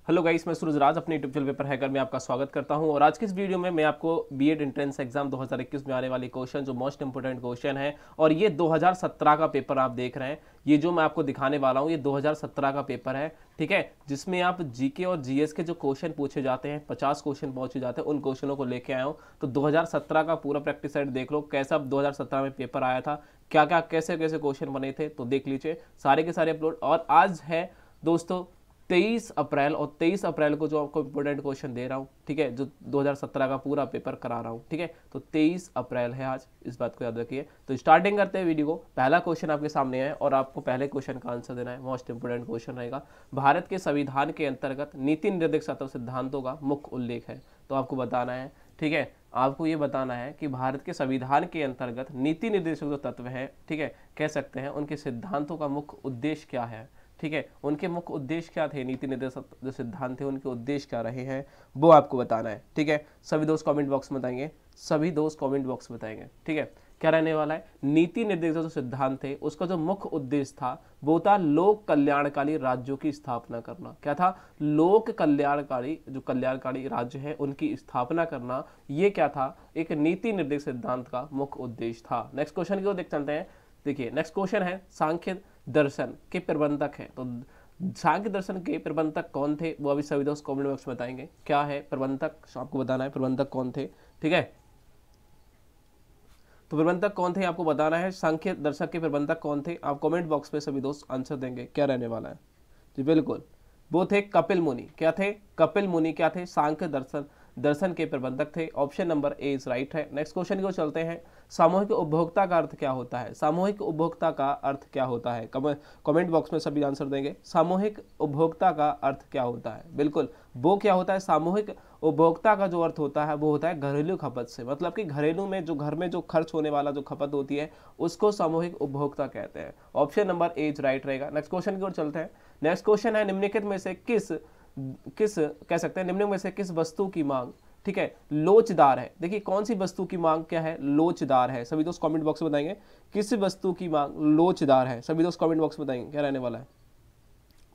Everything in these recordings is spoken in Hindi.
हेलो गाइस, मैं सूरज राज अपने यूट्यूब चैनल पेपर हैकर में आपका स्वागत करता हूं। और आज की इस वीडियो में मैं आपको बीएड एंट्रेंस एग्जाम 2021 में आने वाले क्वेश्चन, जो मोस्ट इंपोर्टेंट क्वेश्चन है, और ये 2017 का पेपर आप देख रहे हैं। ये जो मैं आपको दिखाने वाला हूं, ये 2017 का पेपर है, ठीक है, जिसमें आप जीके और जीएस के जो क्वेश्चन पूछे जाते हैं, 50 क्वेश्चन पूछे जाते हैं, उन क्वेश्चनों को लेके आया हूँ। तो 2017 का पूरा प्रैक्टिस सेट देख लो, कैसा 2017 में पेपर आया था, क्या क्या कैसे कैसे क्वेश्चन बने थे, तो देख लीजिए सारे के सारे अपलोड। और आज है दोस्तों 23 अप्रैल, और 23 अप्रैल को जो आपको इंपोर्टेंट क्वेश्चन दे रहा हूँ, ठीक है, जो 2017 का पूरा पेपर करा रहा हूँ, ठीक है, तो 23 अप्रैल है आज, इस बात को याद रखिए। तो स्टार्टिंग करते हैं वीडियो को। पहला क्वेश्चन आपके सामने है और आपको पहले क्वेश्चन का आंसर देना है। मोस्ट इंपोर्टेंट क्वेश्चन रहेगा। भारत के संविधान के अंतर्गत नीति निर्देशक तत्व सिद्धांतों का मुख्य उल्लेख है, तो आपको बताना है, ठीक है, आपको ये बताना है कि भारत के संविधान के अंतर्गत नीति निर्देशक जो तत्व है, ठीक है, कह सकते हैं, उनके सिद्धांतों का मुख्य उद्देश्य क्या है, ठीक है, उनके मुख्य उद्देश्य क्या थे, नीति निर्देशक जो सिद्धांत थे उनके उद्देश्य क्या रहे हैं, वो आपको बताना है, ठीक है। सभी दोस्त कमेंट बॉक्स में बताएंगे, सभी दोस्त कमेंट बॉक्स में बताएंगे, ठीक है। क्या रहने वाला है, नीति निर्देशक जो सिद्धांत थे उसका जो मुख्य उद्देश्य था वो था लोक कल्याणकारी राज्यों की स्थापना करना। क्या था, लोक कल्याणकारी, जो कल्याणकारी राज्य है उनकी स्थापना करना, ये क्या था, एक नीति निर्देशक सिद्धांत का मुख्य उद्देश्य था। नेक्स्ट क्वेश्चन की ओर देख चलते हैं। देखिए नेक्स्ट क्वेश्चन है, सांख्य दर्शन के प्रबंधक हैं, तो सांख्य दर्शन के प्रबंधक कौन थे, वो अभी सभी दोस्त कमेंट बॉक्स में बताएंगे। क्या है प्रबंधक, आपको बताना है प्रबंधक कौन थे, ठीक है। तो प्रबंधक कौन थे आपको बताना है, सांख्य दर्शक के प्रबंधक कौन थे, आप कमेंट बॉक्स में सभी दोस्त आंसर देंगे। क्या रहने वाला है जी, बिल्कुल वो थे कपिल मुनि। क्या थे, कपिल मुनि क्या थे, सांख्य दर्शन के प्रबंधक थे। Option number A is right है। नेक्स्ट क्वेश्चन को चलते हैं। सामूहिक उपभोक्ता का अर्थ क्या होता है, सामूहिक उपभोक्ता का अर्थ क्या होता है, कमेंट बॉक्स में सभी आंसर देंगे। सामूहिक उपभोक्ता का अर्थ क्या होता है, बिल्कुल वो क्या होता है, सामूहिक उपभोक्ता का जो अर्थ होता है वो होता है घरेलू खपत से, मतलब कि घरेलू में जो घर में जो खर्च होने वाला जो खपत होती है उसको सामूहिक उपभोक्ता कहते हैं। Option number A is right रहेगा। नेक्स्ट क्वेश्चन की ओर चलते हैं। नेक्स्ट क्वेश्चन है, निम्नलिखित में से किस किस कह सकते हैं, निम्नलिखित में से किस वस्तु की मांग, ठीक है, लोचदार है। देखिए कौन सी वस्तु की मांग क्या है, लोचदार है। सभी दोस्त कमेंट बॉक्स में बताएंगे किस वस्तु की मांग लोचदार है, सभी दोस्त कमेंट बॉक्स में बताएंगे क्या रहने वाला है।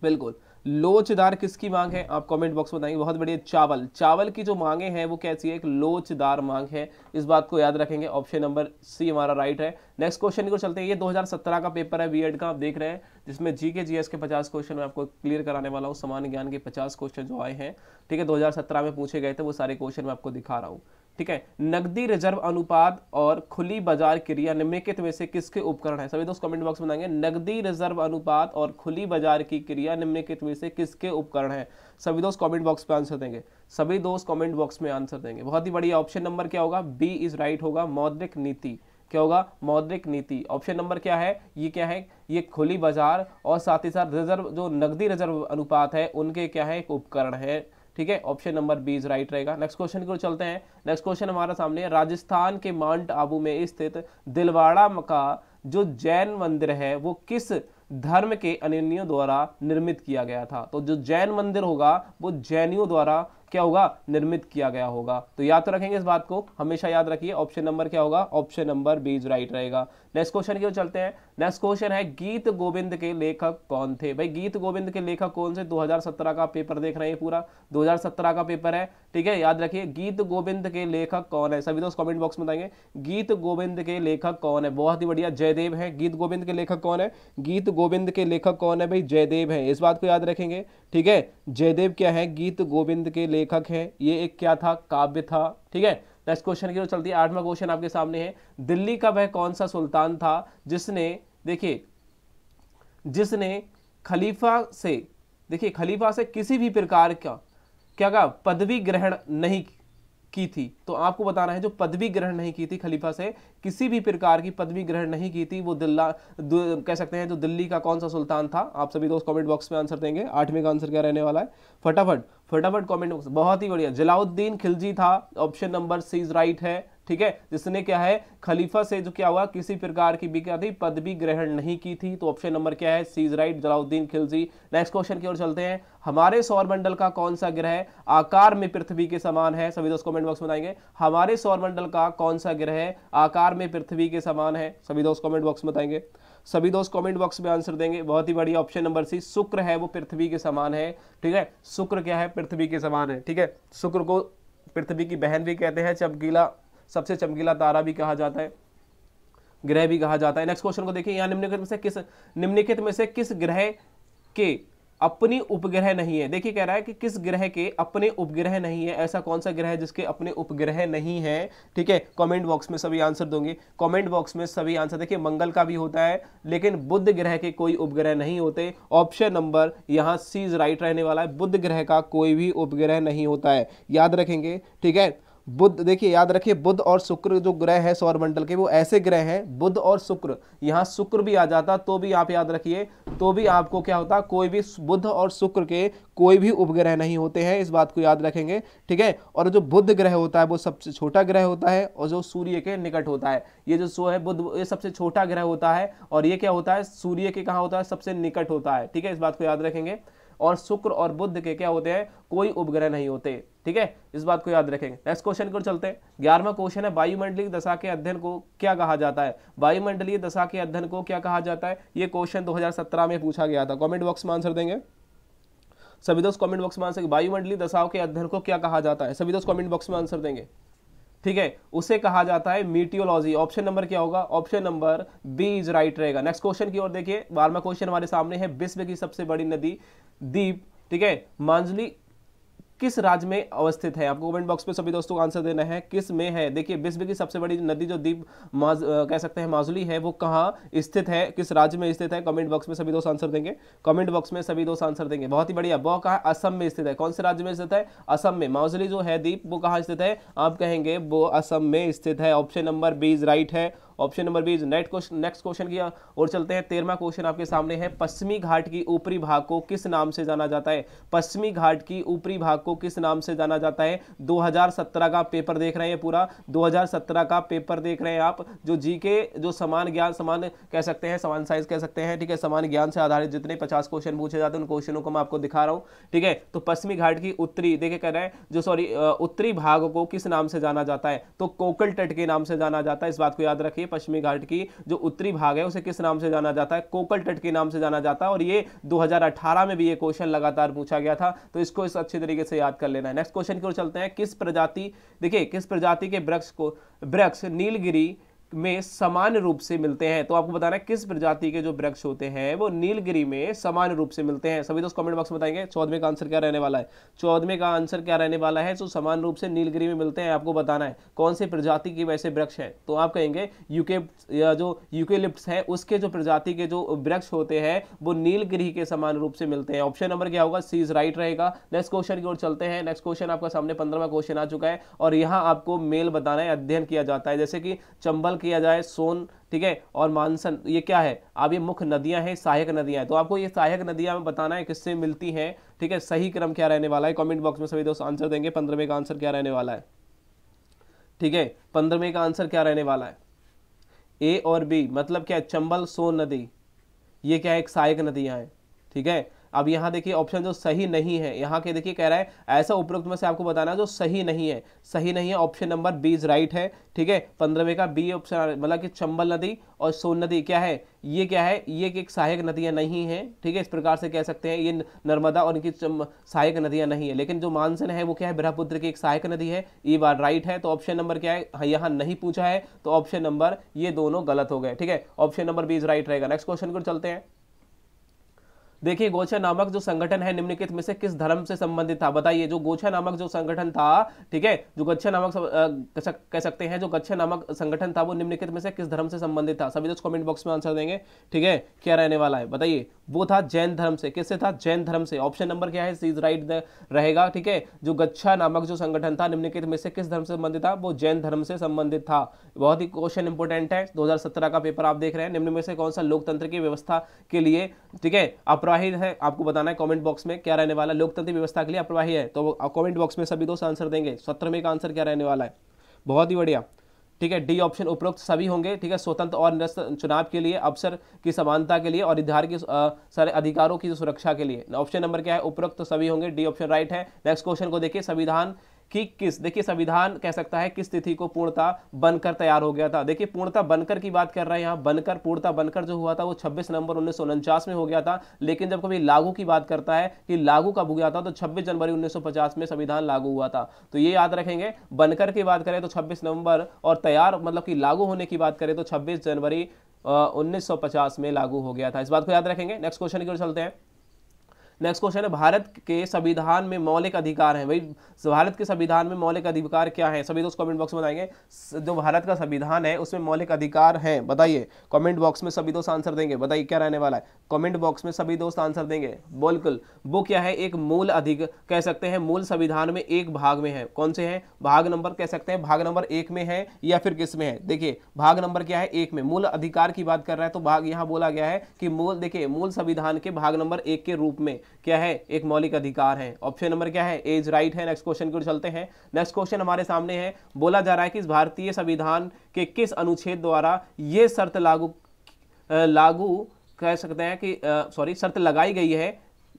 बिल्कुल लोचदार किसकी मांग है, आप कमेंट बॉक्स में बताएंगे। बहुत बढ़िया, चावल, चावल की जो मांगे हैं वो कैसी है, एक लोचदार मांग है, इस बात को याद रखेंगे। ऑप्शन नंबर सी हमारा राइट है। नेक्स्ट क्वेश्चन को चलते हैं। ये 2017 का पेपर है बीएड का, आप देख रहे हैं, जिसमें जीके जीएस के 50 क्वेश्चन मैं आपको क्लियर कराने वाला हूँ। सामान्य ज्ञान के 50 क्वेश्चन जो आए हैं, ठीक है, 2017 में पूछे गए थे, वो सारे क्वेश्चन मैं आपको दिखा रहा हूँ, ठीक है। नकदी रिजर्व अनुपात और खुली बाजार क्रिया निम्नलिखित में से किसके उपकरण है, सभी दोस्त कमेंट बॉक्स में बताएंगे। नकदी रिजर्व अनुपात और खुली बाजार की क्रिया निम्नलिखित में से किसके उपकरण है, सभी दोस्त कमेंट बॉक्स पे आंसर देंगे, सभी दोस्त कमेंट बॉक्स में आंसर देंगे। बहुत ही बढ़िया, ऑप्शन नंबर क्या होगा, बी इज राइट होगा, मौद्रिक नीति। क्या होगा, मौद्रिक नीति। ऑप्शन नंबर क्या है, ये क्या है, ये खुली बाजार और साथ ही साथ रिजर्व, जो नकदी रिजर्व अनुपात है उनके क्या है, एक उपकरण है, ठीक है। Option number B is right रहेगा। नेक्स्ट क्वेश्चन की ओर चलते हैं। नेक्स्ट क्वेश्चन हमारा सामने है, राजस्थान के माउंट आबू में स्थित दिलवाड़ा का जो जैन मंदिर है वो किस धर्म के अनुयायियों द्वारा निर्मित किया गया था। तो जो जैन मंदिर होगा वो जैनियों द्वारा क्या होगा, निर्मित किया गया होगा। तो याद तो रखेंगे इस बात को, हमेशा याद रखिए। ऑप्शन नंबर क्या होगा, option number B is right रहेगा। नेक्स्ट क्वेश्चन की ओर चलते हैं। नेक्स्ट क्वेश्चन है, गीत गोविंद के लेखक कौन थे। भाई गीत गोविंद के लेखक कौन से, 2017 का पेपर देख रहे हैं, पूरा 2017 का पेपर है, ठीक है, याद रखिए। गीत गोविंद के लेखक कौन है, सभी दोस्त कमेंट बॉक्स में बताएंगे गीत गोविंद के लेखक कौन है। बहुत ही बढ़िया, जयदेव है। गीत गोविंद के लेखक कौन है, गीत गोविंद के लेखक कौन है, भाई जयदेव है, इस बात को याद रखेंगे, ठीक है। जयदेव क्या है, गीत गोविंद के लेखक है। ये एक क्या था, काव्य था, ठीक है। नेक्स्ट क्वेश्चन की ओर चलती है। 8वां क्वेश्चन आपके सामने है, दिल्ली का वह कौन सा सुल्तान था जिसने, देखिए, जिसने खलीफा से, देखिए, खलीफा से किसी भी प्रकार का क्या कहा, पदवी ग्रहण नहीं की थी। तो आपको बताना है, जो पदवी ग्रहण नहीं की थी, खलीफा से किसी भी प्रकार की पदवी ग्रहण नहीं की थी, वो कह सकते हैं जो दिल्ली का कौन सा सुल्तान था। आप सभी दोस्त कमेंट बॉक्स में आंसर देंगे। 8वें का आंसर क्या रहने वाला है, फटाफट फटाफट कमेंट बॉक्स। बहुत ही बढ़िया, जलाउद्दीन खिलजी था। Option number C is right है, ठीक है, जिसने क्या है खलीफा से जो क्या हुआ किसी प्रकार की भी क्या थी पदवी ग्रहण नहीं की थी। तो ऑप्शन नंबर क्या है C is right, Jalaluddin Khilji. Next question की ओर चलते हैं। हमारे सौरमंडल का कौन सा ग्रह आकार में पृथ्वी के समान है? सभी दोस्त कमेंट बॉक्स में बताएंगे हमारे सौरमंडल का कौन सा ग्रह आकार में पृथ्वी के समान है। सभी दोस्त कमेंट बॉक्स में बताएंगे, सभी दोस्त कमेंट बॉक्स में आंसर देंगे। बहुत ही बढ़िया, ऑप्शन नंबर सी शुक्र है वो पृथ्वी के समान है। ठीक है, शुक्र क्या है पृथ्वी के समान है। ठीक है, शुक्र को पृथ्वी की बहन भी कहते हैं, चमकीला सबसे चमकीला तारा भी कहा जाता है, ग्रह भी कहा जाता है। नेक्स्ट क्वेश्चन को देखिए, यहाँ निम्नलिखित में से किस ग्रह के अपनी उपग्रह नहीं है? देखिए कह रहा है कि किस ग्रह के अपने उपग्रह नहीं है, ऐसा कौन सा ग्रह है जिसके अपने उपग्रह नहीं है? ठीक है, कमेंट बॉक्स में सभी आंसर दोगे, कमेंट बॉक्स में सभी आंसर। देखिए मंगल का भी होता है लेकिन बुध ग्रह के कोई उपग्रह नहीं होते। ऑप्शन नंबर यहां सी इज राइट रहने वाला है, बुध ग्रह का कोई भी उपग्रह नहीं होता है, याद रखेंगे। ठीक है, बुध, देखिए याद रखिए बुध और शुक्र जो ग्रह है सौरमंडल के वो ऐसे ग्रह हैं, बुध और शुक्र, यहां शुक्र भी आ जाता तो भी आप याद रखिए, तो भी आपको क्या होता, कोई भी बुध और शुक्र के कोई भी उपग्रह नहीं होते हैं, इस बात को याद रखेंगे। ठीक है, और जो बुध ग्रह होता है वो सबसे छोटा ग्रह होता है और जो सूर्य के निकट होता है। ये जो सो है बुध, ये सबसे छोटा ग्रह होता है और ये क्या होता है सूर्य के कहाँ होता है, सबसे निकट होता है। ठीक है, इस बात को याद रखेंगे। और शुक्र और बुध के क्या होते हैं, कोई उपग्रह नहीं होते। ठीक है, इस बात को याद रखेंगे। नेक्स्ट क्वेश्चन को चलते हैं। 11वां क्वेश्चन है, वायुमंडलीय दशा के अध्ययन को क्या कहा जाता है? वायुमंडलीय दशा के अध्ययन को क्या कहा जाता है? ये क्वेश्चन 2017 में पूछा गया था। कमेंट बॉक्स में आंसर देंगे सभी दोस्त, कमेंट बॉक्स में आंसर। वायुमंडलीय दशाओं के अध्ययन को क्या कहा जाता है? सभी दोस्त कमेंट बॉक्स में आंसर देंगे। ठीक है, उसे कहा जाता है मीटियोलॉजी। ऑप्शन नंबर क्या होगा? Option number B is right रहेगा। नेक्स्ट क्वेश्चन की ओर देखिए, 12वां क्वेश्चन हमारे सामने है, विश्व की सबसे बड़ी नदी द्वीप, ठीक है, मांजुली किस राज्य में अवस्थित है? आपको कमेंट बॉक्स पे सभी दोस्तों को आंसर देना है, किस में है। देखिए विश्व की सबसे बड़ी नदी जो द्वीप कह सकते हैं माजुली है, वो कहाँ स्थित है, किस राज्य में स्थित है? कमेंट बॉक्स में सभी दोस्त आंसर देंगे, कमेंट बॉक्स में सभी दोस्त आंसर देंगे। बहुत ही बढ़िया, वो कहाँ, असम में स्थित है। कौन से राज्य में स्थित है? असम में। माजुली जो है द्वीप वो कहाँ स्थित है? आप कहेंगे वो असम में स्थित है। Option number B is right है, option number B is next question की ओर चलते हैं। 13वां क्वेश्चन आपके सामने है, पश्चिमी घाट की ऊपरी भाग को किस नाम से जाना जाता है? पश्चिमी घाट की ऊपरी भाग को किस नाम से जाना जाता है? 2017 का पेपर देख रहे हैं, पूरा 2017 का पेपर देख रहे हैं आप, जो जीके जो समान ज्ञान, समान कह सकते हैं, समान साइंस कह सकते हैं। ठीक है, समान ज्ञान से आधारित जितने 50 क्वेश्चन पूछे जाते हैं उन क्वेश्चनों को मैं आपको दिखा रहा हूं। ठीक है, तो पश्चिमी घाट की उत्तरी, देखिए कह रहे हैं जो उत्तरी भाग को किस नाम से जाना जाता है? तो कोकल तट के नाम से जाना जाता है। इस बात को याद रखिए, पश्चिमी घाट की जो उत्तरी भाग है उसे किस नाम से जाना जाता है? कोकल तट के नाम से जाना जाता है। और ये 2018 में भी ये क्वेश्चन लगातार पूछा गया था, तो इसको इस अच्छे तरीके से याद कर लेना है। नेक्स्ट क्वेश्चन की ओर चलते हैं। किस प्रजाति, देखिए किस प्रजाति के वृक्ष नीलगिरी में समान रूप से मिलते हैं? तो आपको बताना है किस प्रजाति के जो वृक्ष होते हैं वो नीलगिरी में समान रूप से मिलते हैं। सभी दोस्त कमेंट बॉक्स में बताएंगे 14वें का आंसर क्या रहने वाला है। 14वें का आंसर क्या रहने वाला है? जो समान रूप से नीलगिरी में मिलते हैं, आपको बताना है कौन से प्रजाति के वैसे वृक्ष है। तो आप कहेंगे यूकेलिप्टस है, उसके जो प्रजाति के जो वृक्ष होते हैं वो नीलगिरी के समान रूप से मिलते हैं। ऑप्शन नंबर क्या होगा? सी इज राइट रहेगा। नेक्स्ट क्वेश्चन की ओर चलते हैं। नेक्स्ट क्वेश्चन आपका सामने 15वां क्वेश्चन आ चुका है और यहाँ आपको मेल बताना है, अध्ययन किया जाता है, जैसे कि चंबल किया जाए, सोन, ठीक है, और मानसन, ये क्या है? अब ये मुख्य नदियां हैं, सहायक नदियां हैं। तो आपको ये सहायक नदियां में बताना है किससे मिलती हैं। ठीक है, सही क्रम क्या रहने वाला है? कमेंट बॉक्स में सभी दोस्त आंसर देंगे। 15वें का आंसर क्या रहने वाला है? ठीक है, 15वें का आंसर क्या रहने वाला है? ए और बी, मतलब क्या है? चंबल, सोन नदी, ये क्या है? एक सहायक नदियां हैं। ठीक है, अब यहाँ देखिए ऑप्शन जो सही नहीं है, यहाँ के देखिए कह रहा है ऐसा उपरोक्त में से आपको बताना है जो सही नहीं है। सही नहीं है, option number B is right है। ठीक है, 15वें का बी ऑप्शन, मतलब कि चंबल नदी और सोन नदी क्या है? ये क्या है? ये एक सहायक नदियां नहीं है। ठीक है, इस प्रकार से कह सकते हैं ये नर्मदा और इनकी सहायक नदियां नहीं है। लेकिन जो मानसन है वो क्या है? ब्रह्मपुत्र की एक सहायक नदी है। ये बात राइट है। तो ऑप्शन नंबर क्या है? यहाँ नहीं पूछा है, तो ऑप्शन नंबर ये दोनों गलत हो गए। ठीक है, option number B is right रहेगा। नेक्स्ट क्वेश्चन को चलते हैं। देखिए गोछा नामक जो संगठन है निम्नलिखित में से किस धर्म से संबंधित था? बताइए, जो गोछा नामक जो संगठन था, ठीक है, जो गच्छा नामक कह सकते हैं, जो गच्छा नामक संगठन था वो निम्नलिखित में से किस धर्म से संबंधित था? सभी दोस्त कमेंट बॉक्स में आंसर देंगे। ठीक है, क्या रहने वाला है बताइए? वो था जैन धर्म से। किससे था? जैन धर्म से। ऑप्शन नंबर क्या है? सी इज राइट रहेगा। ठीक है, जो गच्छा नामक जो संगठन था निम्नलिखित में से किस धर्म से संबंधित था? वो जैन धर्म से संबंधित था। बहुत ही क्वेश्चन इंपोर्टेंट है, 2017 का पेपर आप देख रहे हैं। निम्न में से कौन सा लोकतंत्र की व्यवस्था के लिए, ठीक है, अप्रवाही है? आपको बताना है कमेंट बॉक्स में क्या रहने वाला। लोकतंत्र व्यवस्था के लिए अप्रवाही है, तो कमेंट बॉक्स में सभी दोस्त आंसर देंगे। 17वें का आंसर क्या रहने वाला है? बहुत ही बढ़िया। ठीक है, डी ऑप्शन उपरोक्त सभी होंगे। ठीक है, स्वतंत्र और निरस्त चुनाव के लिए, अवसर की समानता के लिए और निर्धारित सारे अधिकारों की सुरक्षा के लिए। ऑप्शन नंबर क्या है, उपरोक्त सभी होंगे, डी ऑप्शन राइट है। नेक्स्ट क्वेश्चन को देखिए, संविधान कि किस, देखिए संविधान कह सकता है किस तिथि को पूर्णता बनकर तैयार हो गया था। देखिए पूर्णता बनकर की बात कर रहे हैं यहाँ, बनकर, पूर्णता बनकर जो हुआ था वो 26 नवंबर 1949 में हो गया था। लेकिन जब कभी लागू की बात करता है कि लागू कब हुआ था, तो 26 जनवरी 1950 में संविधान लागू हुआ था। तो ये याद रखेंगे, बनकर की बात करें तो 26 नवंबर और तैयार मतलब कि लागू होने की बात करें तो 26 जनवरी 1950 में लागू हो गया था। इस बात को याद रखेंगे। नेक्स्ट क्वेश्चन की ओर चलते हैं। नेक्स्ट क्वेश्चन है, भारत के संविधान में मौलिक अधिकार हैं। भाई भारत के संविधान में मौलिक अधिकार क्या है, सभी दोस्त कमेंट बॉक्स में बताएंगे। जो भारत का संविधान है उसमें मौलिक अधिकार हैं, बताइए कमेंट बॉक्स में सभी दोस्त आंसर देंगे। बताइए क्या रहने वाला है, कमेंट बॉक्स में सभी दोस्त आंसर देंगे। बिल्कुल, वो क्या है, एक मूल अधिक कह सकते हैं, मूल संविधान में एक भाग में है। कौन से हैं, भाग नंबर कह सकते हैं, भाग नंबर 1 में है या फिर किस में है। देखिए भाग नंबर क्या है, 1 में। मूल अधिकार की बात कर रहा है तो भाग यहां बोला गया है कि मूल, देखिए मूल संविधान के भाग नंबर 1 के रूप में क्या है, एक मौलिक अधिकार है। ऑप्शन नंबर क्या है, एज राइट है। नेक्स्ट क्वेश्चन की ओर चलते हैं। नेक्स्ट क्वेश्चन हमारे सामने है, बोला जा रहा है कि इस भारतीय संविधान के किस अनुच्छेद द्वारा यह शर्त लागू कह सकते हैं कि सॉरी शर्त लगाई गई है।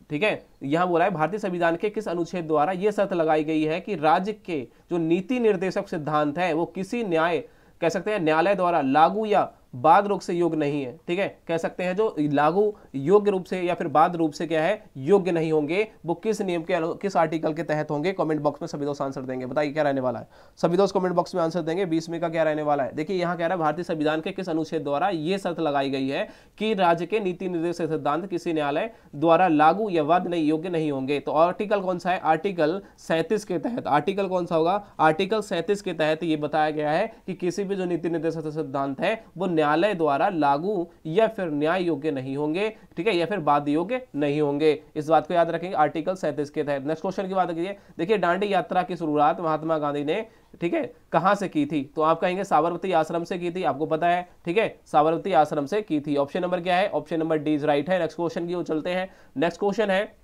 ठीक है, यहां बोला है भारतीय संविधान के किस अनुच्छेद द्वारा यह शर्त लगाई गई है कि राज्य के जो नीति निर्देशक सिद्धांत है वो किसी न्याय कह सकते हैं न्यायालय द्वारा लागू या बाध रूप से योग्य नहीं है। ठीक है, कह सकते हैं जो लागू योग्य रूप से या फिर बाध रूप से क्या है, योग्य नहीं होंगे, वो किस नियम के किस आर्टिकल के तहत होंगे। कमेंट बॉक्स में सभी दोस्त आंसर देंगे। बताइए क्या रहने वाला है, सभी दोस्त कमेंट बॉक्स में आंसर देंगे। 20 में का क्या रहने वाला है, देखिए यहां कह रहा है भारतीय संविधान के किस अनुच्छेद द्वारा यह शर्त लगाई गई है कि राज्य के नीति निर्देशक सिद्धांत किसी न्यायालय द्वारा लागू या वैध नहीं योग्य नहीं होंगे। तो आर्टिकल कौन सा है, आर्टिकल 37 के तहत। आर्टिकल कौन सा होगा, आर्टिकल 37 के तहत ये बताया गया है कि किसी भी जो नीति निर्देशक सिद्धांत है वो न्यायालय द्वारा लागू या फिर न्याय योग्य नहीं होंगे। ठीक है, या फिर बाध्य योग्य नहीं होंगे। इस बात को याद रखेंगे, आर्टिकल 37 के तहत। नेक्स्ट क्वेश्चन की बात कीजिए, देखिए दांडी यात्रा की शुरुआत महात्मा गांधी ने, ठीक है, कहां से की थी, तो आप कहेंगे साबरमती आश्रम से की थी, आपको पता है। ठीक है, साबरमती आश्रम से की थी। ऑप्शन नंबर क्या है, option number D is right है। नेक्स्ट क्वेश्चन की ओर चलते हैं। नेक्स्ट क्वेश्चन है,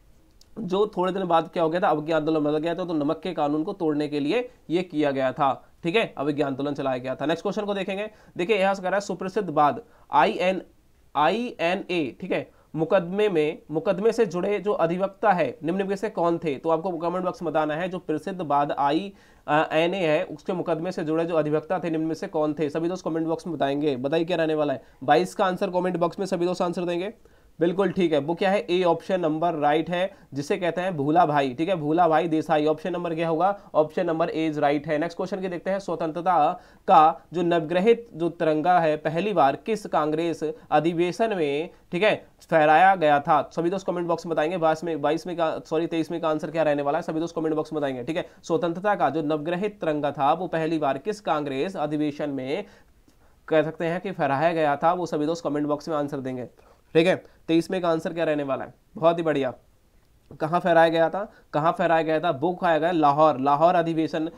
जो थोड़े दिन बाद क्या हो गया था, अवज्ञा आंदोलन बदल गया था, तो नमक के कानून को तोड़ने के लिए यह किया गया था। ठीक है, अवज्ञा आंदोलन चलाया गया था। नेक्स्ट क्वेश्चन को देखेंगे, देखिए यहां से कह रहा है सुप्रसिद्ध वाद INA, ठीक है, मुकदमे से जुड़े जो अधिवक्ता है निम्न में से कौन थे। तो आपको कमेंट बॉक्स में बताना है जो प्रसिद्ध वाद INA है उसके मुकदमे से जुड़े जो अधिवक्ता थे निम्न में से कौन थे। सभी दोस्त कमेंट बॉक्स में बताएंगे। बताइए क्या रहने वाला है, 22 का आंसर कमेंट बॉक्स में सभी दोस्त आंसर देंगे। बिल्कुल ठीक है, वो क्या है, ए ऑप्शन नंबर राइट है, जिसे कहते हैं भूला भाई। ठीक है, भूला भाई देसाई। ऑप्शन नंबर क्या होगा, option number A is right है। नेक्स्ट क्वेश्चन की देखते हैं, स्वतंत्रता का जो नवग्रहित जो तिरंगा है पहली बार किस कांग्रेस अधिवेशन में, ठीक है, फहराया गया था। सभी दोस्त कमेंट बॉक्स में बताएंगे। 23 में का आंसर क्या रहने वाला है, सभी दोस्त कमेंट बॉक्स में बताएंगे। ठीक है, स्वतंत्रता का जो नवग्रहित तिरंगा था वो पहली बार किस कांग्रेस अधिवेशन में कह सकते हैं कि फहराया गया था, वो सभी दोस्त कमेंट बॉक्स में आंसर देंगे। ठीक है, 23 में का आंसर क्या रहने वाला है, बहुत ही बढ़िया। कहां फहराया गया था, कहां फहराया गया था, वो खाया गया लाहौर अधिवेशन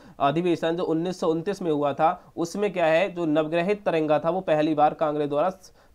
जो 1929 में हुआ था, उसमें क्या है जो नवग्रहित तिरंगा था वो पहली बार कांग्रेस द्वारा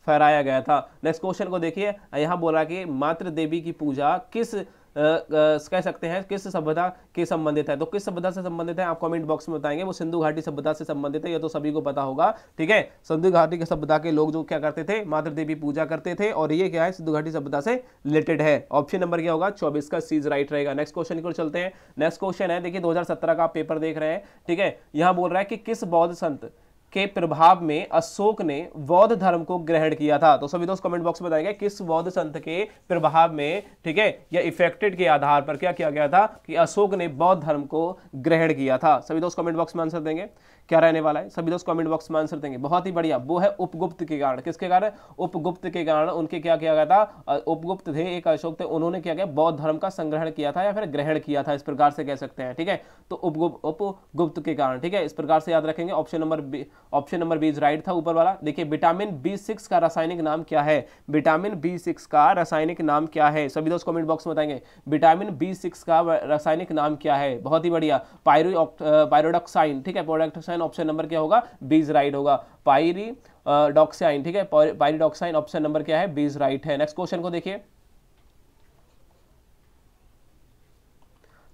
फहराया गया था। नेक्स्ट क्वेश्चन को देखिए, यहां बोला कि मातृ देवी की पूजा किस कह सकते हैं किस सभ्यता के संबंधित है। तो किस सभ्यता से संबंधित है आप कमेंट बॉक्स में बताएंगे। वो सिंधु घाटी सभ्यता से संबंधित है, ये तो सभी को पता होगा। ठीक है, सिंधु घाटी की सभ्यता के लोग जो क्या करते थे, मातृ देवी पूजा करते थे, और ये क्या है सिंधु घाटी सभ्यता से रिलेटेड है। ऑप्शन नंबर क्या होगा, 24 का सीज राइट रहेगा। नेक्स्ट क्वेश्चन की ओर चलते हैं। नेक्स्ट क्वेश्चन है, देखिए 2017 का आप पेपर देख रहे हैं। ठीक है, यहां बोल रहा है कि किस बौद्ध संत के प्रभाव में अशोक ने बौद्ध धर्म को ग्रहण किया था। तो सभी दोस्त कमेंट बॉक्स में बताएंगे किस बौद्ध संत के प्रभाव में, ठीक है, या इफेक्टेड के आधार पर क्या किया गया था कि अशोक ने बौद्ध धर्म को ग्रहण किया था। सभी दोस्त कमेंट बॉक्स में आंसर देंगे, क्या रहने वाला है, सभी दोस्त कमेंट बॉक्स में आंसर देंगे। बहुत ही बढ़िया, वो है उपगुप्त के कारण। किसके कारण, उपगुप्त के कारण। उनके क्या किया गया था, उपगुप्त थे, एक अशोक थे, उन्होंने क्या किया, बौद्ध धर्म का संग्रहण किया था या फिर ग्रहण किया था, इस प्रकार से कह सकते हैं। ठीक है, तो उपगुप्त के कारण। ठीक है, इस प्रकार से याद रखेंगे। ऑप्शन नंबर बी राइट था ऊपर वाला। देखिए विटामिन B6 का रासायनिक नाम क्या है, विटामिन B6 का रासायनिक नाम क्या है, सभी दोस्त कमेंट बॉक्स में बताएंगे। विटामिन B6 का रासायनिक नाम क्या है, बहुत ही बढ़िया, पायरोडॉक्साइन। ठीक है, पायरोडॉक्साइन ऑप्शन नंबर क्या होगा, बी राइट होगा, पायरीडॉक्साइन। ठीक है, पायरीडॉक्साइन ऑप्शन नंबर क्या है, बी राइट है। नेक्स्ट क्वेश्चन को देखिए,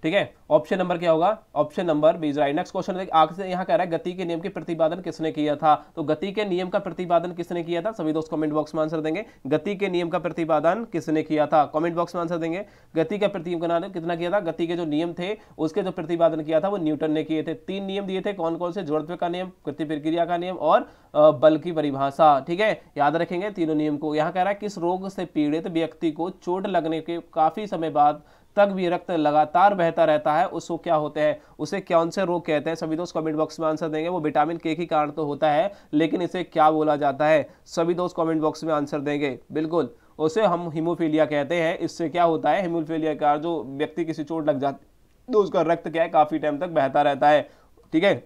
ठीक है, ऑप्शन नंबर क्या होगा, option number B is right. Next question देखिए, आगे से यहाँ कह रहा है गति के नियम के प्रतिपादन किसने किया था, तो गति के नियम का प्रतिपादन किसने किया था, सभी दोस्त कमेंट बॉक्स में आंसर देंगे। गति के नियम का प्रतिपादन किसने किया था, कमेंट बॉक्स में आंसर देंगे। गति का प्रतिपादन कितना किया था, गति के जो नियम थे उसके जो प्रतिपादन किया था वो न्यूटन ने किए थे। 3 नियम दिए थे, कौन कौन से, जड़त्व का नियम, गति प्रक्रिया का नियम और बल की परिभाषा। ठीक है, याद रखेंगे तीनों नियम को। यहाँ कह रहा है किस रोग से पीड़ित व्यक्ति को चोट लगने के काफी समय बाद तक भी रक्त लगातार बहता रहता है, उसको क्या होते हैं, उसे कौन से रोग कहते हैं, सभी दोस्त कमेंट बॉक्स में आंसर देंगे। वो विटामिन के के कारण तो होता है, लेकिन इसे क्या बोला जाता है, सभी दोस्त कमेंट बॉक्स में आंसर देंगे। बिल्कुल, उसे हम हीमोफीलिया कहते हैं। इससे क्या होता है, हीमोफीलिया का जो व्यक्ति किसी चोट लग जाती तो उसका रक्त क्या है, काफी टाइम तक बहता रहता है। ठीक है,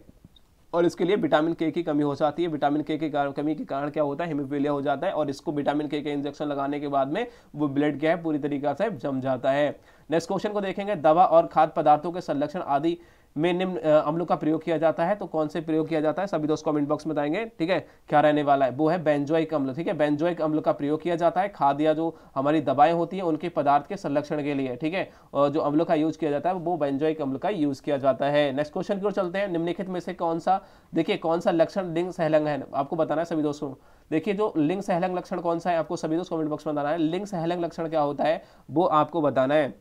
और इसके लिए विटामिन के की कमी हो जाती है। विटामिन के की कमी के कारण क्या होता है, हीमोफीलिया हो जाता है, और इसको विटामिन के इंजेक्शन लगाने के बाद में वो ब्लड क्या है, पूरी तरीके से जम जाता है। नेक्स्ट क्वेश्चन को देखेंगे, दवा और खाद्य पदार्थों के संरक्षण आदि में निम्न अम्लों का प्रयोग किया जाता है, तो कौन से प्रयोग किया जाता है, सभी दोस्त कमेंट बॉक्स में बताएंगे। ठीक है, क्या रहने वाला है, वो है बेंजोइक अम्ल। ठीक है, बेंजोइक अम्ल का प्रयोग किया जाता है खाद्य या जो हमारी दवाएं होती हैं उनके पदार्थ के संरक्षण के लिए। ठीक है, और जो अम्लों का यूज किया जाता है वो बेंजोइक अम्ल का यूज किया जाता है। नेक्स्ट क्वेश्चन की ओर चलते हैं, निम्नलिखित में से कौन सा, देखिए कौन सा लक्षण लिंग सहलंग है, आपको बताना है सभी दोस्तों। देखिए जो लिंग सहलंग लक्षण कौन सा है, आपको सभी दोस्त कमेंट बॉक्स में बताना है। लिंग सहलंग लक्षण क्या होता है वो आपको बताना है।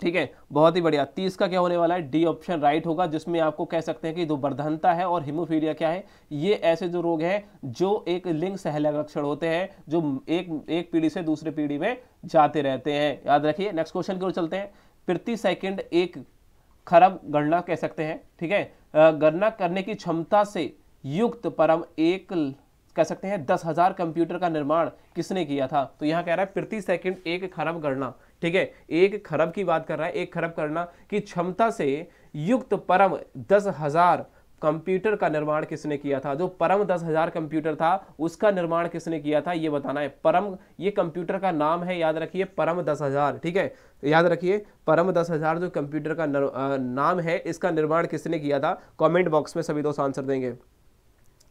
ठीक है, बहुत ही बढ़िया। 30 का क्या होने वाला है, डी ऑप्शन राइट होगा, जिसमें आपको कह सकते हैं कि जो वर्धनता है और हीमोफीलिया क्या है, ये ऐसे जो रोग हैं जो एक लिंग सहलंग लक्षण होते हैं, जो एक पीढ़ी से दूसरी पीढ़ी में जाते रहते हैं, याद रखिए। नेक्स्ट क्वेश्चन की ओर चलते हैं, प्रति सेकंड एक खरब गणना कह सकते हैं। ठीक है, गणना करने की क्षमता से युक्त परम एक कह सकते हैं 10,000 कंप्यूटर का निर्माण किसने किया था, तो यहां कह रहा है प्रति सेकंड 1 खरब गणना। ठीक है, 1 खरब की बात कर रहा है, 1 खरब गणना की क्षमता से युक्त परम 10,000 कंप्यूटर का निर्माण किसने किया था, जो परम 10,000 कंप्यूटर था उसका निर्माण किसने किया था ये बताना है। परम ये कंप्यूटर का नाम है, याद रखिए, परम 10,000। ठीक है, याद रखिए परम 10,000 जो कंप्यूटर का नाम है, इसका निर्माण किसने किया था, कमेंट बॉक्स में सभी दोस्त आंसर देंगे।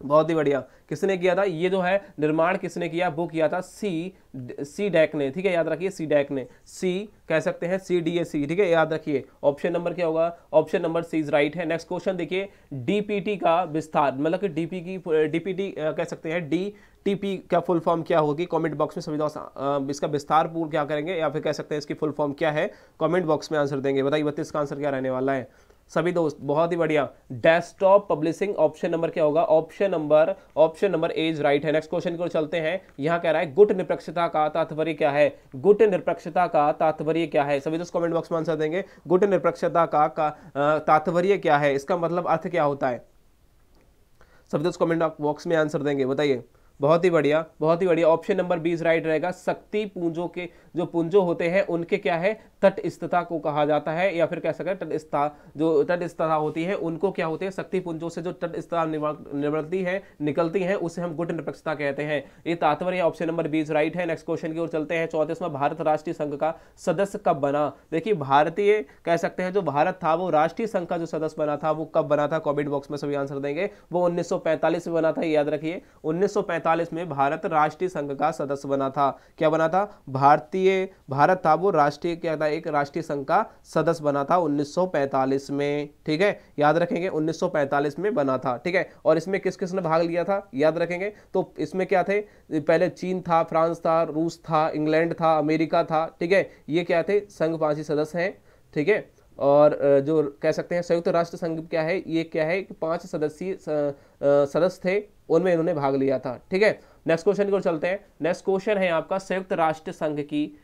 बहुत ही बढ़िया, किसने किया था, ये जो है निर्माण किसने किया, वो किया था सी डैक ने। ठीक है, याद रखिए सी डैक ने, सी कह सकते हैं CDAC। ठीक है, याद रखिए ऑप्शन नंबर क्या होगा, option number C is right है। नेक्स्ट क्वेश्चन देखिए, डीपीटी का विस्तार, मतलब कि डीपीटी कह सकते हैं DTP का फुल फॉर्म क्या होगी, कमेंट बॉक्स में सभी दोस्त इसका विस्तार पूर्ण क्या करेंगे, या फिर कह सकते हैं इसकी फुल फॉर्म क्या है, कमेंट बॉक्स में आंसर देंगे। बताइए 32 का आंसर क्या रहने वाला है सभी दोस्त, बहुत ही बढ़िया। डेस्कटॉप पब्लिशिंग, ऑप्शन नंबर क्या होगा, option number A is right है। नेक्स्ट क्वेश्चन की ओर चलते हैं, यहां कह रहा है गुट निरपेक्षता का तात्पर्य क्या है, गुट निरपेक्षता का तात्पर्य क्या है, सभी दोस्त कमेंट बॉक्स में आंसर देंगे। गुट निरपेक्षता का तात्पर्य क्या है, इसका मतलब अर्थ क्या होता है, सभी दोस्त कमेंट बॉक्स में आंसर देंगे। बताइए, बहुत ही बढ़िया, बहुत ही बढ़िया। Option number B is right रहेगा। शक्ति पुंजों के जो पुंजो होते हैं उनके क्या है, तटस्थता को कहा जाता है, या फिर कह सकते हैं तटस्थता, जो तटस्थता होती है उनको क्या होते हैं, शक्ति पुंजों से जो तटस्थता निकलती है उसे हम गुट निरपेक्षता कहते हैं। ये तात्पर्य option number B is right है। नेक्स्ट क्वेश्चन की ओर चलते हैं, 34वां, भारत राष्ट्रीय संघ का सदस्य कब बना। देखिए भारतीय कह सकते हैं जो भारत था वो राष्ट्रीय संघ का जो सदस्य बना था वो कब बना था, कमेंट बॉक्स में सभी आंसर देंगे। वो 1945 में बना था, याद रखिए 1945 में भारत राष्ट्रीय संघ का सदस्य बना था। क्या बना था, भारत था वो राष्ट्रीय क्या था, एक राष्ट्रीय संघ का सदस्य बना था 1945 में। ठीक है, याद रखेंगे 1945 में बना था। ठीक है, और इसमें किस किस ने भाग लिया था याद रखेंगे, तो इसमें क्या थे, पहले चीन था, फ्रांस था, रूस था, इंग्लैंड था, अमेरिका था। ठीक है, ये क्या थे, संघ 5 सदस्य हैं। ठीक है, और जो कह सकते हैं संयुक्त राष्ट्र संघ क्या है, ये क्या है, 5 सदस्यीय सदस्य थे, उनमें इन्होंने भाग लिया था। ठीक है, नेक्स्ट क्वेश्चन की ओर चलते हैं। नेक्स्ट क्वेश्चन है आपका, संयुक्त राष्ट्र संघ की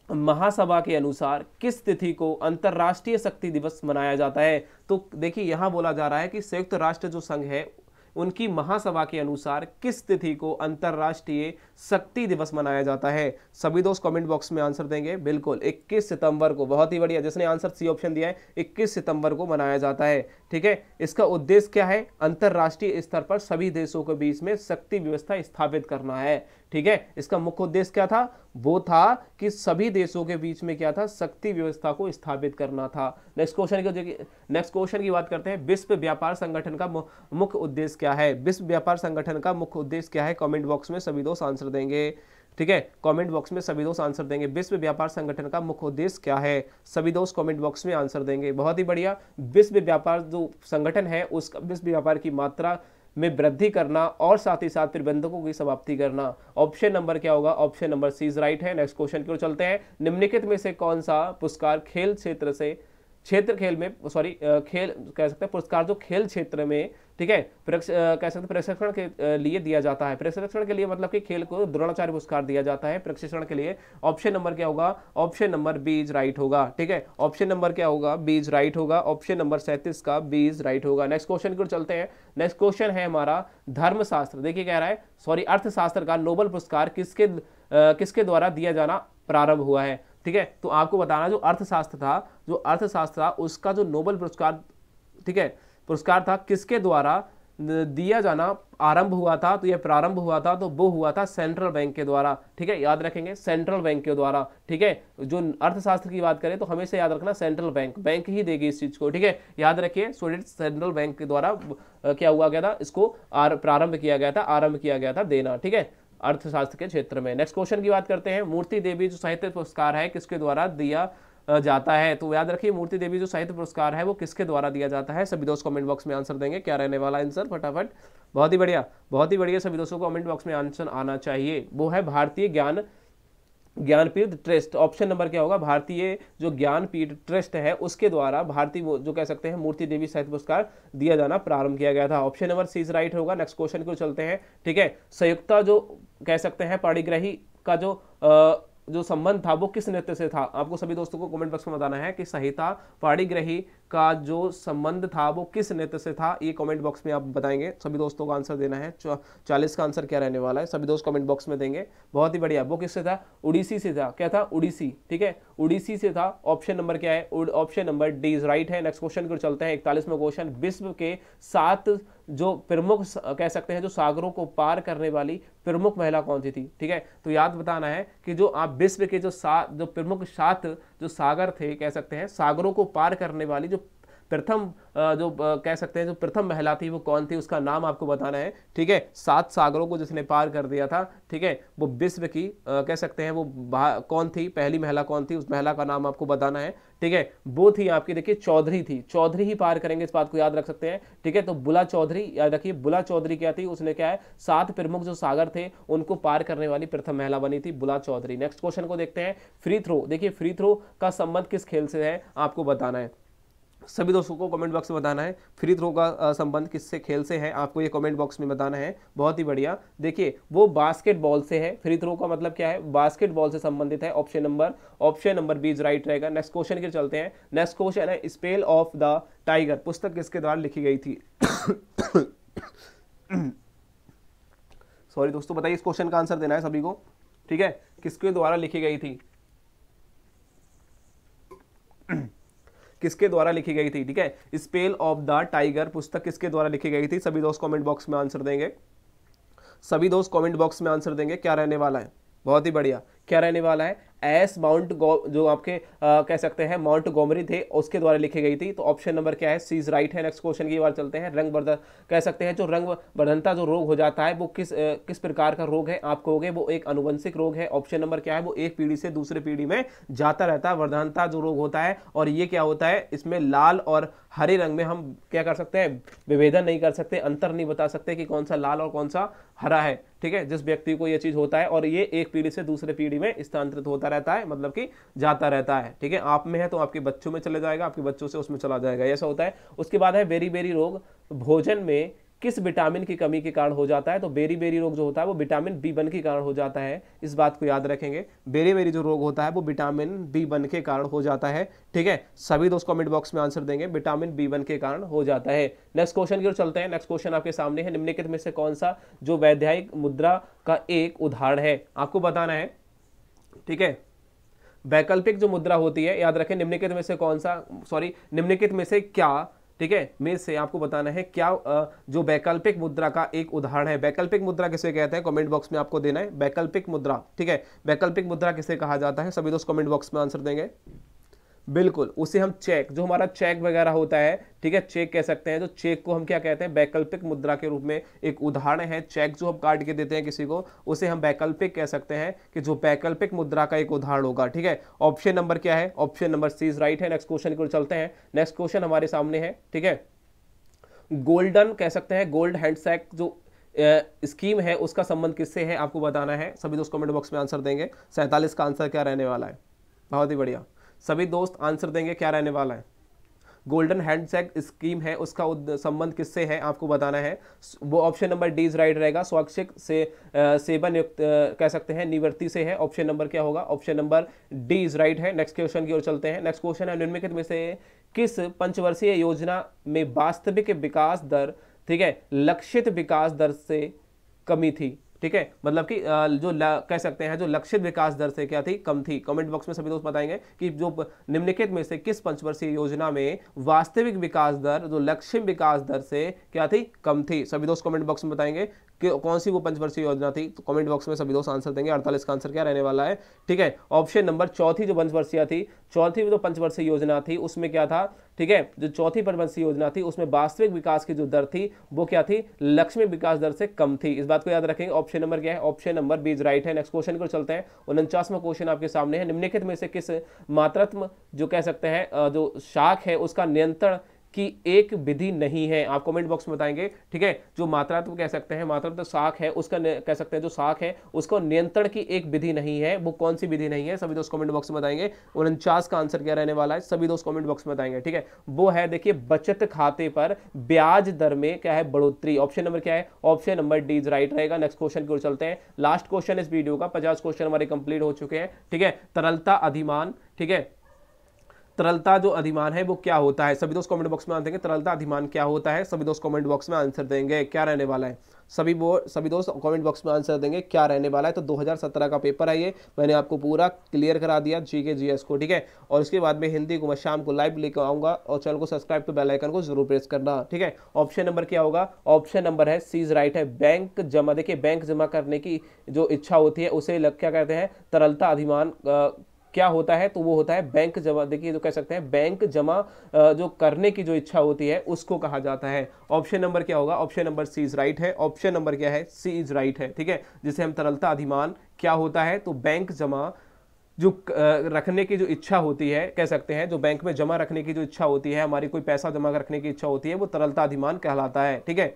महासभा के अनुसार किस तिथि को अंतरराष्ट्रीय शक्ति दिवस मनाया जाता है। तो देखिए यहां बोला जा रहा है कि संयुक्त राष्ट्र जो संघ है उनकी महासभा के अनुसार किस तिथि को अंतरराष्ट्रीय शक्ति दिवस मनाया जाता है। सभी दोस्त कमेंट बॉक्स में आंसर देंगे। बिल्कुल 21 सितंबर को, बहुत ही बढ़िया, जिसने आंसर सी ऑप्शन दिया है 21 सितंबर को मनाया जाता है। ठीक है, इसका उद्देश्य क्या है, अंतरराष्ट्रीय स्तर पर सभी देशों के बीच में शक्ति व्यवस्था स्थापित करना है। ठीक है, इसका मुख्य उद्देश्य क्या था, वो था कि सभी देशों के बीच में क्या था, शक्ति व्यवस्था को स्थापित करना था। नेक्स्ट क्वेश्चन की बात करते हैं, विश्व व्यापार संगठन का मुख्य उद्देश्य क्या है, विश्व व्यापार संगठन का मुख्य उद्देश्य क्या है, कमेंट बॉक्स में सभी दोस्त आंसर देंगे। ठीक है, कमेंट बॉक्स में सभी दोस्त आंसर देंगे। विश्व व्यापार संगठन का मुख्य उद्देश्य क्या है, सभी दोस्त कमेंट बॉक्स में आंसर देंगे। बहुत ही बढ़िया। विश्व व्यापार जो संगठन है उसका विश्व व्यापार की मात्रा में वृद्धि करना और साथ ही साथ प्रतिबंधकों की समाप्ति करना। ऑप्शन नंबर क्या होगा, option number C is right है। नेक्स्ट क्वेश्चन की ओर चलते हैं। निम्नलिखित में से कौन सा पुरस्कार खेल क्षेत्र से खेल में खेल कह सकते हैं पुरस्कार जो खेल क्षेत्र में, ठीक है, कह सकते हैं प्रशिक्षण के लिए दिया जाता है। प्रशिक्षण के लिए मतलब कि खेल को द्रोणाचार्य पुरस्कार दिया जाता है प्रशिक्षण के लिए। ऑप्शन नंबर क्या होगा, option number B is right होगा। ठीक है, ऑप्शन नंबर क्या होगा, बी इज राइट होगा। ऑप्शन नंबर 37 का बी इज राइट होगा। नेक्स्ट क्वेश्चन की ओर चलते हैं। नेक्स्ट क्वेश्चन है हमारा धर्मशास्त्र, देखिए कह रहा है अर्थशास्त्र का नोबेल पुरस्कार किसके द्वारा दिया जाना प्रारंभ हुआ है। ठीक है, तो आपको बताना जो अर्थशास्त्र था उसका जो नोबेल पुरस्कार, ठीक है, पुरस्कार था किसके द्वारा दिया जाना आरंभ हुआ था। तो यह प्रारंभ हुआ था तो वो हुआ था सेंट्रल बैंक के द्वारा। ठीक है, याद रखेंगे सेंट्रल बैंक के द्वारा। ठीक है, जो अर्थशास्त्र की बात करें तो हमेशा याद रखना सेंट्रल बैंक ही देगी इस चीज को। ठीक है, याद रखिए स्टूडेंट, सेंट्रल बैंक के द्वारा क्या हुआ गया था, इसको आरंभ किया गया था देना। ठीक है, अर्थशास्त्र के क्षेत्र में। नेक्स्ट क्वेश्चन की बात करते हैं। मूर्ति देवी जो साहित्य पुरस्कार है किसके द्वारा दिया जाता है, तो याद रखिए मूर्ति देवी जो साहित्य पुरस्कार है वो किसके द्वारा दिया जाता है। सभी दोस्त कमेंट बॉक्स में आंसर देंगे। क्या रहने वाला आंसर फटाफट, बहुत ही बढ़िया सभी दोस्तों को कमेंट बॉक्स में आंसर आना चाहिए। वो है भारतीय ज्ञानपीठ ट्रस्ट। ऑप्शन नंबर क्या होगा, भारतीय जो ज्ञानपीठ ट्रस्ट है उसके द्वारा भारतीय जो कह सकते हैं मूर्ति देवी साहित्य पुरस्कार दिया जाना प्रारंभ किया गया था। Option number C is right होगा। नेक्स्ट क्वेश्चन को चलते हैं। ठीक है, संयुक्ता जो कह सकते हैं पाणिग्राही का जो संबंध था वो किस नृत्य से था। आपको सभी दोस्तों को कमेंट बॉक्स में बताना है कि संहिता पाणिग्राही का जो संबंध था वो किस नृत्य से था। ये कमेंट बॉक्स में आप बताएंगे। सभी दोस्तों को आंसर देना है। 40 का आंसर क्या रहने वाला है, सभी दोस्त कमेंट बॉक्स में देंगे। बहुत ही बढ़िया। वो किससे था, उड़ीसी से था। क्या था, उड़ीसी। ठीक है, उड़ीसी से था। ऑप्शन नंबर क्या है, option number D is right है। नेक्स्ट क्वेश्चन को चलते हैं। 41वां क्वेश्चन। विश्व के 7 जो प्रमुख कह सकते हैं जो सागरों को पार करने वाली प्रमुख महिला कौन सी थी। ठीक है, तो याद बताना है कि जो आप विश्व के जो प्रमुख 7 जो सागर थे, कह सकते हैं सागरों को पार करने वाली जो प्रथम कह सकते हैं जो प्रथम महिला थी वो कौन थी, उसका नाम आपको बताना है। ठीक है, 7 सागरों को जिसने पार कर दिया था, ठीक है, वो विश्व की कह सकते हैं वो कौन थी, पहली महिला कौन थी, उस महिला का नाम आपको बताना है। ठीक है, वो थी आपकी देखिए चौधरी थी। चौधरी ही पार करेंगे, इस बात को याद रख सकते हैं। ठीक है, तो बुला चौधरी याद रखिए। बुला चौधरी क्या थी, उसने क्या है 7 प्रमुख जो सागर थे उनको पार करने वाली प्रथम महिला बनी थी बुला चौधरी। नेक्स्ट क्वेश्चन को देखते हैं। फ्री थ्रो, देखिए फ्री थ्रो का संबंध किस खेल से है आपको बताना है। सभी दोस्तों को कमेंट बॉक्स में बताना है फ्री थ्रो का संबंध किससे खेल से है, आपको ये कमेंट बॉक्स में बताना है। बहुत ही बढ़िया। देखिए वो बास्केटबॉल से है। फ्री थ्रो का मतलब क्या है, बास्केटबॉल से संबंधित है। Option number B is right रहेगा। नेक्स्ट क्वेश्चन की चलते हैं। नेक्स्ट क्वेश्चन है स्पेल ऑफ द टाइगर पुस्तक किसके द्वारा लिखी गई थी। सॉरी दोस्तों, बताइए इस क्वेश्चन का आंसर देना है सभी को। ठीक है, किसके द्वारा लिखी गई थी, किसके द्वारा लिखी गई थी। ठीक है, स्पेल ऑफ द टाइगर पुस्तक किसके द्वारा लिखी गई थी। सभी दोस्त कमेंट बॉक्स में आंसर देंगे। सभी दोस्त कमेंट बॉक्स में आंसर देंगे। क्या रहने वाला है, बहुत ही बढ़िया, क्या रहने वाला है, एस माउंट जो आपके कह सकते हैं माउंट गोमरी थे उसके द्वारा लिखी गई थी। तो ऑप्शन नंबर क्या है, सी इज राइट है। नेक्स्ट क्वेश्चन की बार चलते हैं। कह सकते हैं जो रंग वर्धनता जो रोग हो जाता है वो किस प्रकार का रोग है आप कहोगे, वो एक अनुवंशिक रोग है। ऑप्शन नंबर क्या है, वो एक पीढ़ी से दूसरी पीढ़ी में जाता रहता है वर्धनता जो रोग होता है। और ये क्या होता है, इसमें लाल और हरे रंग में हम क्या कर सकते हैं, विभेदन नहीं कर सकते, अंतर नहीं बता सकते कि कौन सा लाल और कौन सा हरा है। ठीक है, जिस व्यक्ति को ये चीज होता है और ये एक पीढ़ी से दूसरे पीढ़ी में स्थानांतरित होता रहता है, मतलब कि जाता रहता है। ठीक है, आप में है तो आपके बच्चों में चले जाएगा, आपके बच्चों से उसमें चला जाएगा, ऐसा होता है। उसके बाद है बेरी बेरी रोग, भोजन में किस विटामिन की कमी के कारण हो जाता है। तो बेरी बेरी रोग जो होता है वो विटामिन B1 के कारण हो जाता है, इस बात को याद रखेंगे। बेरी बेरी जो रोग होता है वो विटामिन B1 के कारण हो जाता है। ठीक है, सभी दोस्त कमेंट बॉक्स में आंसर देंगे, विटामिन B1 के कारण हो जाता है। नेक्स्ट क्वेश्चन की ओर चलते हैं। नेक्स्ट क्वेश्चन आपके सामने है, निम्नलिखित में से कौन सा जो वैधानिक मुद्रा का एक उदाहरण है, आपको बताना है। ठीक है, वैकल्पिक जो मुद्रा होती है, याद रखें निम्नलिखित में से कौन सा, निम्नलिखित में से क्या, ठीक है, में से आपको बताना है क्या जो वैकल्पिक मुद्रा का एक उदाहरण है। वैकल्पिक मुद्रा किसे कहते हैं, कमेंट बॉक्स में आपको देना है वैकल्पिक मुद्रा। ठीक है, वैकल्पिक मुद्रा किसे कहा जाता है, सभी दोस्त कमेंट बॉक्स में आंसर देंगे। बिल्कुल, उसे हम चेक, जो हमारा चेक वगैरह होता है, ठीक है, चेक कह सकते हैं। तो चेक को हम क्या कहते हैं, वैकल्पिक मुद्रा के रूप में एक उदाहरण है चेक, जो हम काट के देते हैं किसी को, उसे हम वैकल्पिक कह सकते हैं, कि जो वैकल्पिक मुद्रा का एक उदाहरण होगा। ठीक है, ऑप्शन नंबर क्या है, option number C is right है। नेक्स्ट क्वेश्चन की ओर चलते हैं। नेक्स्ट क्वेश्चन हमारे सामने है, ठीक है, गोल्डन कह सकते हैं, गोल्ड हैंडसैक जो स्कीम है उसका संबंध किससे है, आपको बताना है। सभी दोस्त कमेंट बॉक्स में आंसर देंगे। 47 का आंसर क्या रहने वाला है, बहुत ही बढ़िया, सभी दोस्त आंसर देंगे क्या रहने वाला है। गोल्डन हैंडसैक स्कीम है, उसका संबंध किससे है आपको बताना है। वो option number D is right रहेगा, स्वैच्छिक से सेवन युक्त कह सकते हैं निवृत्ति से है। ऑप्शन नंबर क्या होगा, option number D is right है। नेक्स्ट क्वेश्चन की ओर चलते हैं। नेक्स्ट क्वेश्चन है, निम्नलिखित में से किस पंचवर्षीय योजना में वास्तविक विकास दर, ठीक है, लक्षित विकास दर से कमी थी। ठीक है, मतलब कि कह सकते हैं जो लक्षित विकास दर से क्या थी, कम थी। कमेंट बॉक्स में सभी दोस्त बताएंगे कि जो निम्नलिखित में से किस पंचवर्षीय योजना में वास्तविक विकास दर जो लक्षित विकास दर से क्या थी, कम थी। सभी दोस्त कमेंट बॉक्स में बताएंगे कि कौन सी वो पंचवर्षीय योजना थी। तो कमेंट बॉक्स में सभी दोस्त आंसर देंगे। 48 का आंसर क्या रहने वाला है, ठीक है, ऑप्शन नंबर चौथी जो पंचवर्षीय थी, चौथी जो पंचवर्षीय योजना थी उसमें क्या था, ठीक है, जो चौथी पंचवर्षीय योजना थी उसमें वास्तविक विकास की जो दर थी वो क्या थी, लक्ष्य विकास दर से कम थी। इस बात को याद रखेंगे। ऑप्शन नंबर क्या है, option number B is right है। नेक्स्ट क्वेश्चन को चलते हैं। 49वां क्वेश्चन आपके सामने है, निम्नलिखित में से किस मात्रात्मक जो कह सकते हैं जो शाख है उसका नियंत्रण की एक विधि नहीं है, आप कमेंट बॉक्स में बताएंगे। ठीक है, जो मात्रात्मक कह सकते हैं, मात्रात्मक शाख है उसका कह सकते हैं जो शाख है उसको नियंत्रण की एक विधि नहीं है, वो कौन सी विधि नहीं है, सभी दोस्त कमेंट बॉक्स में बताएंगे। 49 का आंसर क्या रहने वाला है, सभी दोस्त कमेंट बॉक्स में बताएंगे। ठीक है, वो है देखिए बचत खाते पर ब्याज दर में क्या है, बढ़ोतरी। ऑप्शन नंबर क्या है, option number D is right रहेगा। नेक्स्ट क्वेश्चन की ओर चलते हैं। लास्ट क्वेश्चन इस वीडियो का, 50 क्वेश्चन हमारे कंप्लीट हो चुके हैं। ठीक है, तरलता अधिमान, ठीक है, तरलता जो अधिमान है वो क्या होता है, सभी दोस्त कमेंट बॉक्स में आंसर देंगे। तरलता अधिमान क्या होता है, सभी दोस्त कमेंट बॉक्स में आंसर देंगे क्या रहने वाला है। सभी दोस्त कमेंट बॉक्स में आंसर देंगे क्या रहने वाला है। तो 2017 का पेपर है ये, मैंने आपको पूरा क्लियर करा दिया जीके जीएस को। ठीक है, और इसके बाद में हिंदी को मैं शाम को लाइव लेकर आऊंगा, और चैनल को सब्सक्राइब तो बेल आइकन को जरूर प्रेस करना। ठीक है, ऑप्शन नंबर क्या होगा, ऑप्शन नंबर है सी इज राइट है। बैंक जमा, देखिए बैंक जमा करने की जो इच्छा होती है उसे क्या कहते हैं, तरलता अधिमान क्या होता है, तो वो होता है बैंक जमा, देखिए जो कह सकते हैं बैंक जमा जो करने की जो इच्छा होती है उसको कहा जाता है। ऑप्शन नंबर क्या होगा, option number C is right है। ऑप्शन नंबर क्या है, सी इज राइट है। ठीक है, जिसे हम तरलता अधिमान क्या होता है, तो बैंक जमा जो रखने की जो इच्छा होती है, कह सकते हैं जो बैंक में जमा रखने की जो इच्छा होती है, हमारी कोई पैसा जमा रखने की इच्छा होती है, वो तरलता अधिमान कहलाता है। ठीक है,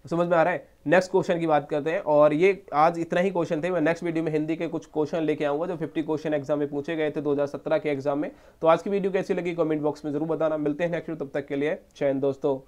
समझ में आ रहा है। नेक्स्ट क्वेश्चन की बात करते हैं, और ये आज इतना ही क्वेश्चन थे। मैं नेक्स्ट वीडियो में हिंदी के कुछ क्वेश्चन लेके आऊंगा जो 50 क्वेश्चन एग्जाम में पूछे गए थे 2017 के एग्जाम में। तो आज की वीडियो कैसी लगी कमेंट बॉक्स में जरूर बताना। मिलते हैं नेक्स्ट वीडियो, तब तक के लिए जय हिंद दोस्तों।